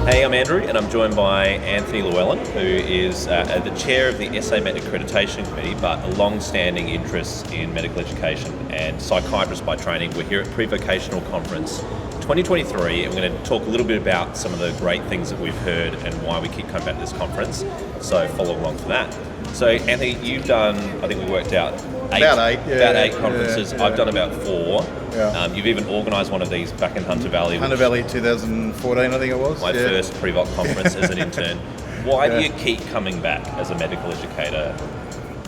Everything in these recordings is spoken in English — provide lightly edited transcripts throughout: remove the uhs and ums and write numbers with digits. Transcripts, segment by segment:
Hey, I'm Andrew, and I'm joined by Anthony Llewellyn, who is the chair of the SA Met Accreditation Committee, but a long-standing interest in medical education and psychiatrist by training. We're here at Prevocational Conference 2023, and we're going to talk a little bit about some of the great things that we've heard and why we keep coming back to this conference. So follow along for that. So Anthony, you've done, I think we worked out, about eight conferences. Yeah. I've done about 4. Yeah. You've even organised one of these back in Hunter Valley. 2014, I think it was. My first Prevoc conference as an intern. Why do you keep coming back as a medical educator?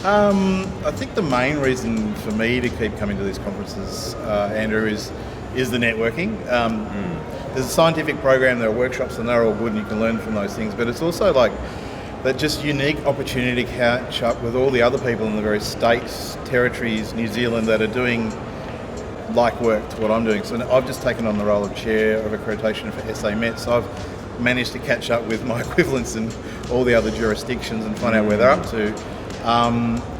I think the main reason for me to keep coming to these conferences, Andrew, is the networking. There's a scientific program, there are workshops, and they're all good and you can learn from those things, but it's also like that just unique opportunity to catch up with all the other people in the various states, territories, New Zealand that are doing like work to what I'm doing. So I've just taken on the role of chair of accreditation for SA Met, so I've managed to catch up with my equivalents in all the other jurisdictions and find out where they're up to.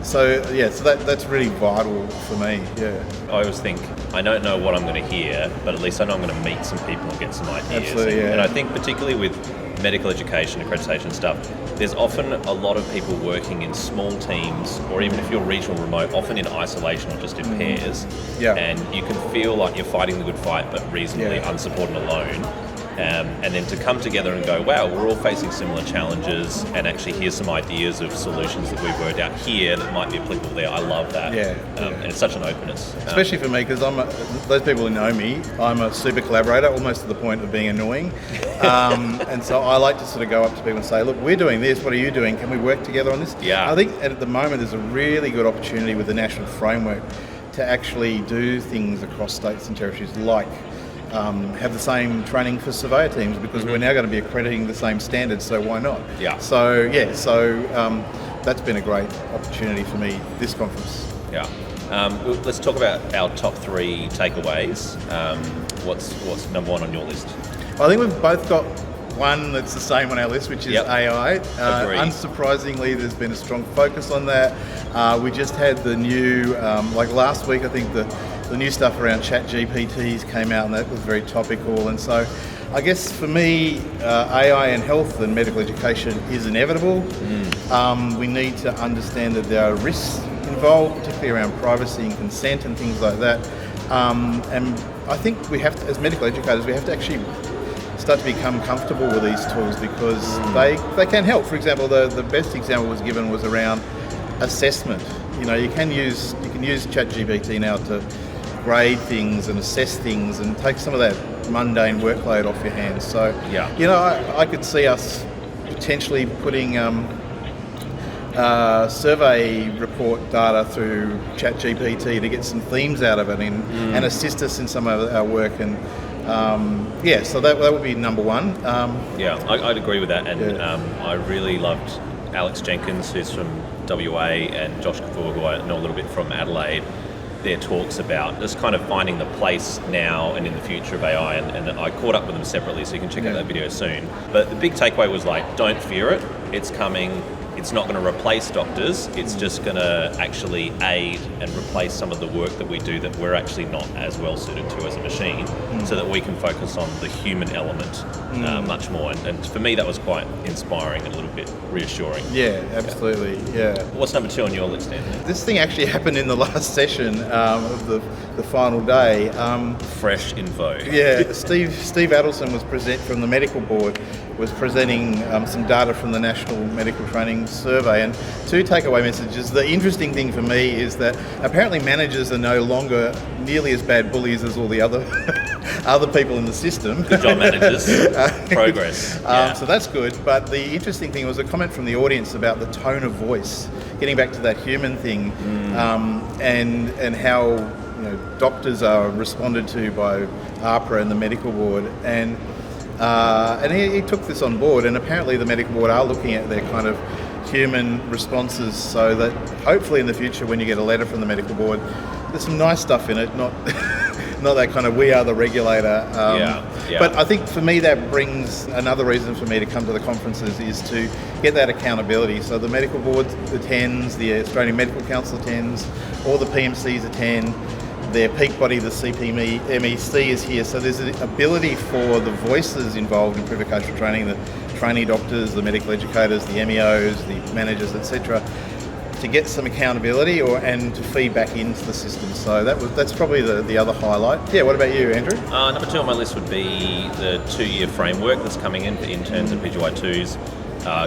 So that's really vital for me. Yeah. I always think, I don't know what I'm going to hear, but at least I know I'm going to meet some people and get some ideas. Absolutely, yeah. And I think particularly with medical education, accreditation stuff, there's often a lot of people working in small teams, or even if you're regional remote, often in isolation or just in pairs. Yeah. And you can feel like you're fighting the good fight, but reasonably unsupported and alone. And then to come together and go, wow, we're all facing similar challenges, and actually here's some ideas of solutions that we've worked out here that might be applicable there. I love that. And it's such an openness. Especially for me, because those people who know me, I'm a super collaborator, almost to the point of being annoying. And so I like to sort of go up to people and say, look, we're doing this, what are you doing? Can we work together on this? Yeah. I think at the moment there's a really good opportunity with the national framework to actually do things across states and territories, like have the same training for surveyor teams, because we're now going to be accrediting the same standards, so why not? Yeah. So that's been a great opportunity for me, this conference. Yeah. Let's talk about our top 3 takeaways. What's number 1 on your list? I think we've both got one that's the same on our list, which is AI. Unsurprisingly, there's been a strong focus on that. We just had the new, like last week, I think the new stuff around ChatGPTs came out, and that was very topical. And so I guess for me, AI in health and medical education is inevitable. We need to understand that there are risks involved, particularly around privacy and consent and things like that. And I think we have to, as medical educators, we have to actually start to become comfortable with these tools, because they can help. For example, the best example was given was around assessment. You can use ChatGPT now to grade things and assess things and take some of that mundane workload off your hands. So, I could see us potentially putting survey report data through ChatGPT to get some themes out of it and assist us in some of our work. And so that would be number 1. I'd agree with that. And I really loved Alex Jenkins, who's from WA, and Josh Kafur, who I know a little bit from Adelaide, their talks about just kind of finding the place now and in the future of AI, and I caught up with them separately, so you can check out that video soon. But the big takeaway was like, don't fear it, it's coming. It's not going to replace doctors, it's just going to actually aid and replace some of the work that we do that we're actually not as well suited to as a machine, so that we can focus on the human element much more. And for me, that was quite inspiring and a little bit reassuring. Yeah, absolutely, yeah. What's number 2 on your list, Anthony? This thing actually happened in the last session of the final day. Fresh info. Yeah, Steve Adelson from the medical board was presenting some data from the National Medical Training Survey, and 2 takeaway messages. The interesting thing for me is that apparently managers are no longer nearly as bad bullies as all the other people in the system. Good job, managers. Progress. So that's good. But the interesting thing was a comment from the audience about the tone of voice, getting back to that human thing, and how doctors are responded to by AHPRA and the medical board, and he took this on board, and apparently the medical board are looking at their kind of human responses, so that hopefully in the future when you get a letter from the medical board, there's some nice stuff in it, not that kind of we are the regulator. But I think for me that brings another reason for me to come to the conferences, is to get that accountability. So the medical board attends, the Australian Medical Council attends, all the PMCs attend. their peak body, the CPMEC is here. So there's an ability for the voices involved in prevocational training, the trainee doctors, the medical educators, the MEOs, the managers, etc., to get some accountability and to feed back into the system. So that's probably the other highlight. Yeah, what about you, Andrew? Number 2 on my list would be the 2-year framework that's coming in for interns and PGY2s.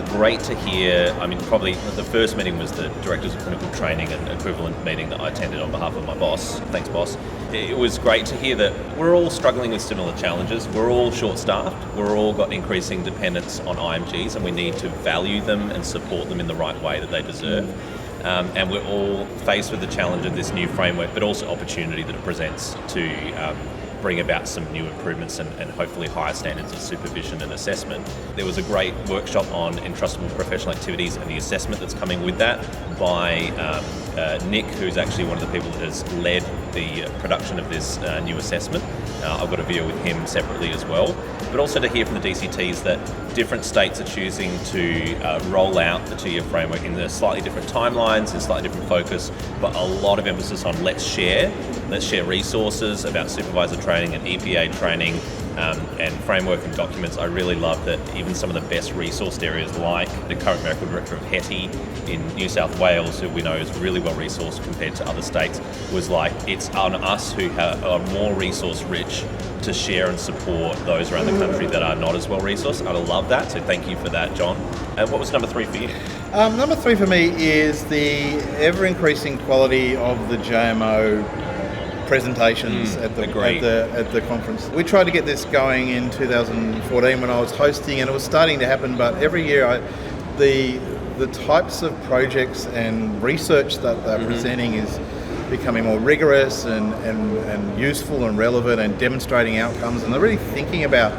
Great to hear. I mean, probably the first meeting was the Directors of Clinical Training and equivalent meeting that I attended on behalf of my boss. Thanks, boss. It was great to hear that we're all struggling with similar challenges. We're all short-staffed. We're all got increasing dependence on IMGs, and we need to value them and support them in the right way that they deserve. And we're all faced with the challenge of this new framework, but also opportunity that it presents to bring about some new improvements and hopefully higher standards of supervision and assessment. There was a great workshop on entrustable professional activities and the assessment that's coming with that by Nick, who's actually one of the people that has led the production of this new assessment. I've got a video with him separately as well. But also to hear from the DCTs that different states are choosing to roll out the 2-year framework in the slightly different timelines and slightly different focus, but a lot of emphasis on let's share resources about supervisor training and EPA training and framework and documents. I really love that even some of the best resourced areas, like the current medical director of HETI in New South Wales, who we know is really well resourced compared to other states, was like, it's on us who are more resource rich to share and support those around the country that are not as well resourced. I love that, so thank you for that, John. And what was number 3 for you? Number 3 for me is the ever-increasing quality of the JMO presentations at the conference. We tried to get this going in 2014 when I was hosting, and it was starting to happen, but every year the types of projects and research that they're presenting is becoming more rigorous and useful and relevant and demonstrating outcomes, and they're really thinking about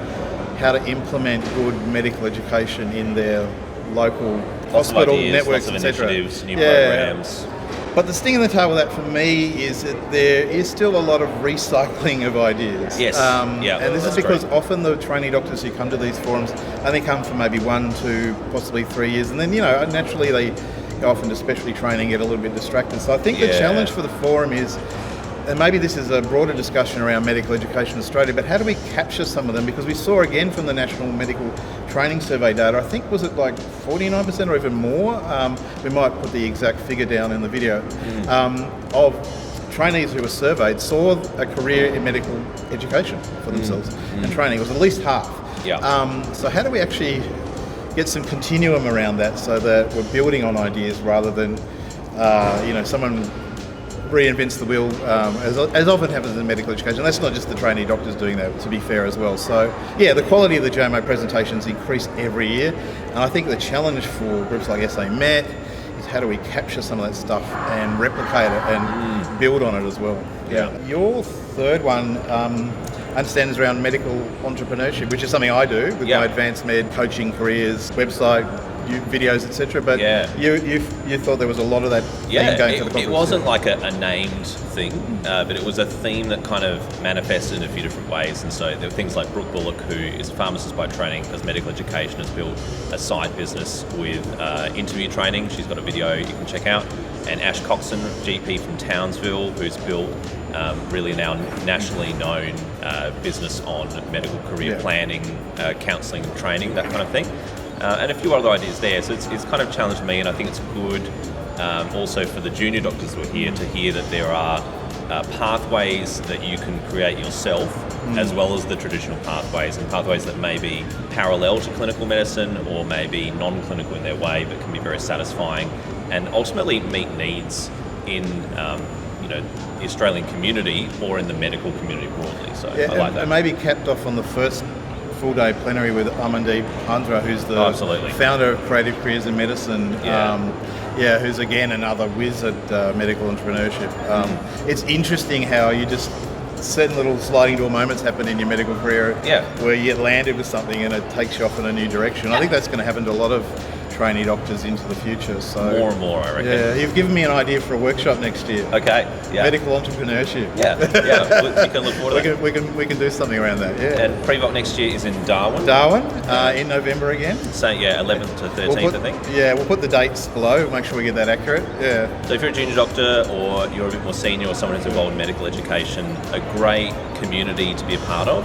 how to implement good medical education in their local hospital networks, etc. New programs. But the sting in the tail with that for me is that there is still a lot of recycling of ideas. Yes. And this is because often the trainee doctors who come to these forums only come for maybe 1, 2, possibly 3 years, and then naturally they go off into specialty training, get a little bit distracted. So I think the challenge for the forum is, and maybe this is a broader discussion around medical education in Australia, but how do we capture some of them? Because we saw again from the National Medical Training Survey data, I think, was it like 49% or even more? We might put the exact figure down in the video, of trainees who were surveyed saw a career in medical education for themselves, and training was at least half. So how do we actually get some continuum around that so that we're building on ideas rather than, someone reinvents the wheel, as often happens in medical education. That's not just the trainee doctors doing that, to be fair as well. So, the quality of the JMO presentations increase every year, and I think the challenge for groups like SA Met is how do we capture some of that stuff and replicate it and build on it as well. Your third one, I understand, is around medical entrepreneurship, which is something I do with my advanced med coaching careers website, videos, etc. But you thought there was a lot of that theme going to the conference. It wasn't like a named thing, but it was a theme that kind of manifested in a few different ways. And so there were things like Brooke Bullock, who is a pharmacist by training, does medical education, has built a side business with interview training. She's got a video you can check out. And Ash Coxon, GP from Townsville, who's built really now nationally known business on medical career planning, counselling and training, that kind of thing. And a few other ideas there. So it's kind of challenged me, and I think it's good also for the junior doctors who are here to hear that there are pathways that you can create yourself, as well as the traditional pathways, and pathways that may be parallel to clinical medicine or maybe non-clinical in their way, but can be very satisfying and ultimately meet needs in the Australian community or in the medical community broadly. So I like that. And maybe capped off on the first full-day plenary with Amandeep Handra, who's the founder of Creative Careers in Medicine, who's again another whiz at medical entrepreneurship. It's interesting how you just certain little sliding door moments happen in your medical career where you get landed with something and it takes you off in a new direction. I think that's going to happen to a lot of trainee doctors into the future. So more and more, I reckon. Yeah, you've given me an idea for a workshop next year. Okay. Yeah. Medical entrepreneurship. Yeah. You can look forward to that. We can do something around that. Yeah. And Prevoc next year is in Darwin. In November again. So 11th to 13th, I think. Yeah, we'll put the dates below. Make sure we get that accurate. Yeah. So if you're a junior doctor or you're a bit more senior or someone who's involved in medical education, a great community to be a part of,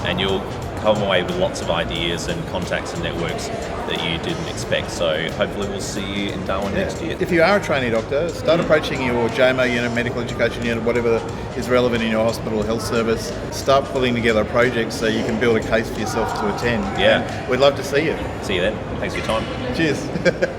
and you'll come away with lots of ideas and contacts and networks that you didn't expect. So hopefully we'll see you in Darwin next year. If you are a trainee doctor, start approaching your JMO unit, medical education unit, whatever is relevant in your hospital or health service. Start pulling together a project so you can build a case for yourself to attend. Yeah. And we'd love to see you. See you then. Thanks for your time. Cheers.